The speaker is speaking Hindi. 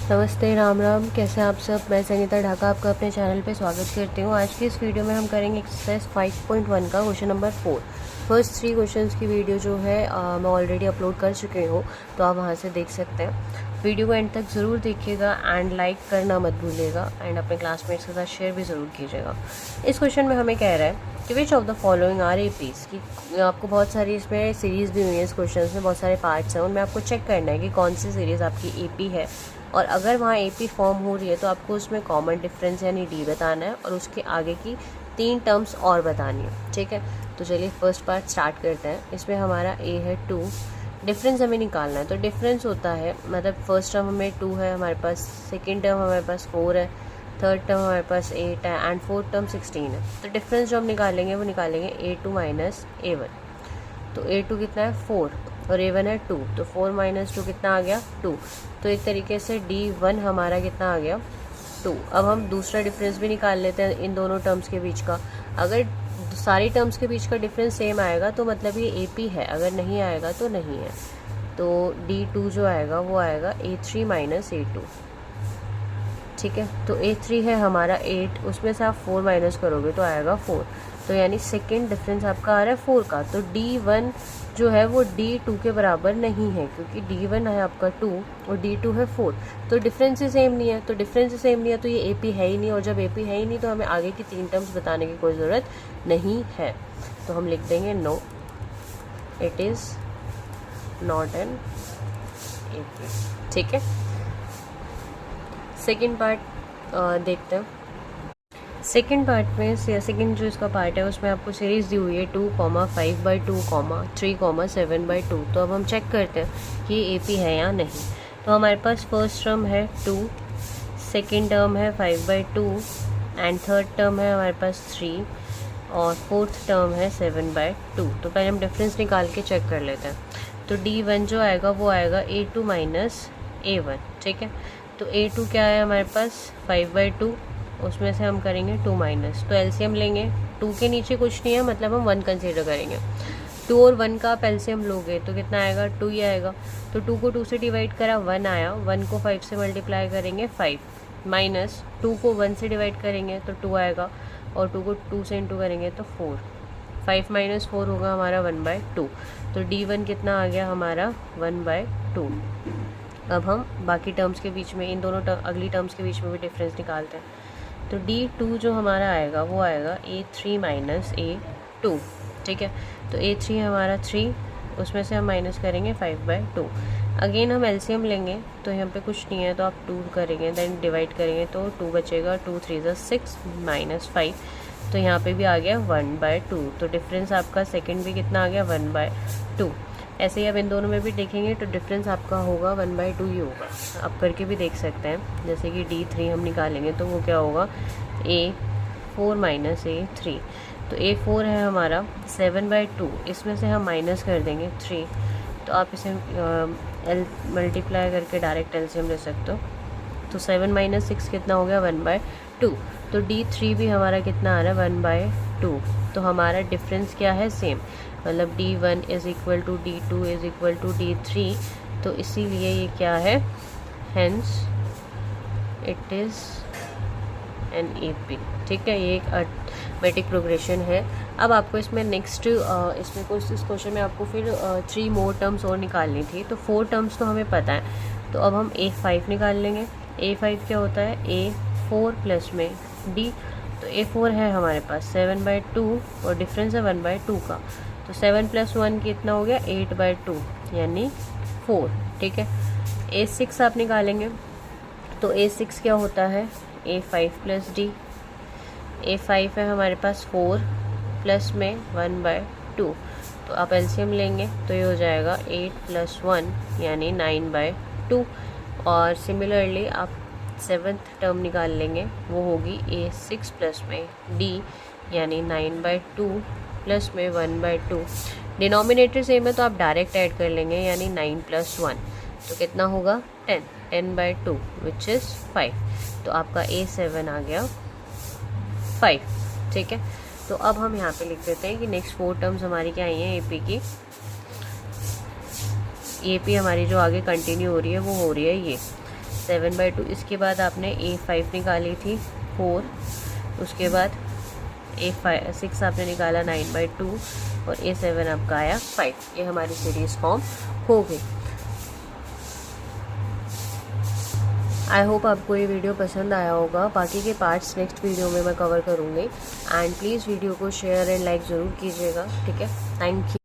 नमस्ते, राम राम। कैसे हैं आप सब। मैं संगीता ढाका आपका अपने चैनल पे स्वागत करती हूँ। आज की इस वीडियो में हम करेंगे एक्सरसाइज 5.1 का क्वेश्चन नंबर 4। फर्स्ट 3 क्वेश्चंस की वीडियो जो है मैं ऑलरेडी अपलोड कर चुकी हूँ, तो आप वहाँ से देख सकते हैं। वीडियो को एंड तक ज़रूर देखिएगा एंड लाइक करना मत भूलिएगा एंड अपने क्लासमेट्स के साथ शेयर भी ज़रूर कीजिएगा। इस क्वेश्चन में हमें कह रहा है कि which of the following are APs, कि आपको बहुत सारी इसमें सीरीज़ भी हुई है। इस क्वेश्चन में बहुत सारे पार्ट्स हैं, उनमें आपको चेक करना है कि कौन सी सीरीज़ आपकी एपी है, और अगर वहाँ एपी फॉर्म हो रही है तो आपको उसमें कॉमन डिफरेंस यानी डी बताना है और उसके आगे की 3 टर्म्स और बतानी है। ठीक है, तो चलिए फर्स्ट पार्ट स्टार्ट करते हैं। इसमें हमारा ए है 2, डिफरेंस हमें निकालना है। तो डिफरेंस होता है मतलब फर्स्ट टर्म हमें 2 है हमारे पास, सेकेंड टर्म हमारे पास 4 है, थर्ड टर्म हमारे पास 8 है एंड फोर्थ टर्म 16 है। तो डिफरेंस जो हम निकालेंगे वो निकालेंगे A2 माइनस A1। तो A2 कितना है 4 और A1 है 2, तो 4 माइनस 2 कितना आ गया 2। तो एक तरीके से D1 हमारा कितना आ गया 2। अब हम दूसरा डिफरेंस भी निकाल लेते हैं इन दोनों टर्म्स के बीच का। अगर सारी टर्म्स के बीच का डिफरेंस सेम आएगा तो मतलब ये AP है, अगर नहीं आएगा तो नहीं है। तो D2 जो आएगा वो आएगा A3 माइनस A2। ठीक है, तो A3 है हमारा 8, उसमें से आप 4 माइनस करोगे तो आएगा 4। तो यानी सेकेंड डिफरेंस आपका आ रहा है 4 का। तो D1 जो है वो D2 के बराबर नहीं है, क्योंकि D1 है आपका 2 और D2 है 4। तो डिफरेंस ही सेम नहीं है, तो डिफरेंस ही सेम नहीं है तो ये AP है ही नहीं, और जब AP है ही नहीं तो हमें आगे की 3 टर्म्स बताने की कोई ज़रूरत नहीं है। तो हम लिख देंगे no, it is not an AP। ठीक है, सेकेंड पार्ट देखते हैं। सेकेंड पार्ट में सेकेंड जो इसका पार्ट है उसमें आपको सीरीज़ दी हुई है 2,5/2, 3,7/2। तो अब हम चेक करते हैं कि ये AP है या नहीं। तो हमारे पास फर्स्ट टर्म है 2, सेकेंड टर्म है 5/2 एंड थर्ड टर्म है हमारे पास 3 और फोर्थ टर्म है 7/2। तो पहले हम डिफरेंस निकाल के चेक कर लेते हैं। तो D1 जो आएगा वो आएगा A2 माइनस A1। ठीक है, तो A2 क्या है हमारे पास 5/2, उसमें से हम करेंगे 2 माइनस, तो एलसीएम लेंगे। 2 के नीचे कुछ नहीं है, मतलब हम 1 कंसीडर करेंगे। 2 और 1 का आप एलसीएम लोगे तो कितना आएगा 2 ही आएगा। तो 2 को 2 से डिवाइड करा 1 आया, 1 को 5 से मल्टीप्लाई करेंगे 5, माइनस 2 को 1 से डिवाइड करेंगे तो 2 आएगा, और 2 को 2 से इंटू करेंगे तो 4। 5 माइनस 4 होगा हमारा 1/2। तो D1 कितना आ गया हमारा 1/2। अब हम बाकी टर्म्स के बीच में इन दोनों अगली टर्म्स के बीच में भी डिफरेंस निकालते हैं। तो D2 जो हमारा आएगा वो आएगा A3 माइनस A2। ठीक है, तो A3 हमारा 3, उसमें से हम माइनस करेंगे 5/2। अगेन हम एलसीएम लेंगे, तो यहाँ पे कुछ नहीं है तो आप 2 करेंगे, देन डिवाइड करेंगे तो 2 बचेगा, 2 3 6 माइनस 5। तो यहाँ पे भी आ गया 1/2। तो डिफरेंस आपका सेकंड भी कितना आ गया 1/2। ऐसे ही अब इन दोनों में भी देखेंगे तो डिफरेंस आपका होगा 1/2 ही होगा। आप करके भी देख सकते हैं, जैसे कि D3 हम निकालेंगे तो वो क्या होगा A4 माइनस A3। तो A4 है हमारा 7/2, इसमें से हम माइनस कर देंगे 3। तो आप इसे मल्टीप्लाई करके डायरेक्ट एलसीएम ले सकते हो। तो 7 माइनस 6 कितना हो गया 1/2। तो D3 भी हमारा कितना आ रहा है 1/2। तो हमारा डिफरेंस क्या है सेम, मतलब D1 is equal to D2 is equal to D3। तो इसीलिए ये क्या है, hence it is an AP। ठीक है, ये एक अरिथमेटिक प्रोग्रेशन है। अब आपको इसमें नेक्स्ट इसमें कुछ इस क्वेश्चन में आपको फिर 3 मोर टर्म्स और निकालनी थी। तो 4 टर्म्स तो हमें पता है, तो अब हम A5 निकाल लेंगे। A5 क्या होता है A4 प्लस में D। तो A4 है हमारे पास 7/2 और डिफरेंस है 1/2 का। तो 7 + 1 कितना हो गया 8/2 यानी 4। ठीक है, A6 आप निकालेंगे, तो A6 क्या होता है A5 प्लस D। A5 है हमारे पास 4 प्लस में 1/2। तो आप एलसीएम लेंगे तो ये हो जाएगा 8 + 1 यानी 9/2। और सिमिलरली आप 7th टर्म निकाल लेंगे, वो होगी A6 प्लस में D यानी 9/2 प्लस में 1/2। डिनोमिनेटर सेम है तो आप डायरेक्ट ऐड कर लेंगे, यानी 9 + 1 तो कितना होगा 10/2 विच इज़ 5। तो आपका A7 आ गया 5। ठीक है, तो अब हम यहाँ पे लिख देते हैं कि नेक्स्ट 4 टर्म्स हमारी क्या आई हैं AP की। AP हमारी जो आगे कंटिन्यू हो रही है वो हो रही है ये 7/2, इसके बाद आपने A5 निकाली थी 4, उसके बाद A6 आपने निकाला 9/2 और A7 आपका आया 5। ये हमारी सीरीज़ फॉर्म हो गई। आई होप आपको ये वीडियो पसंद आया होगा। बाकी के पार्ट्स नेक्स्ट वीडियो में मैं कवर करूँगी। एंड प्लीज़ वीडियो को शेयर एंड लाइक ज़रूर कीजिएगा, ठीक है। Thank you.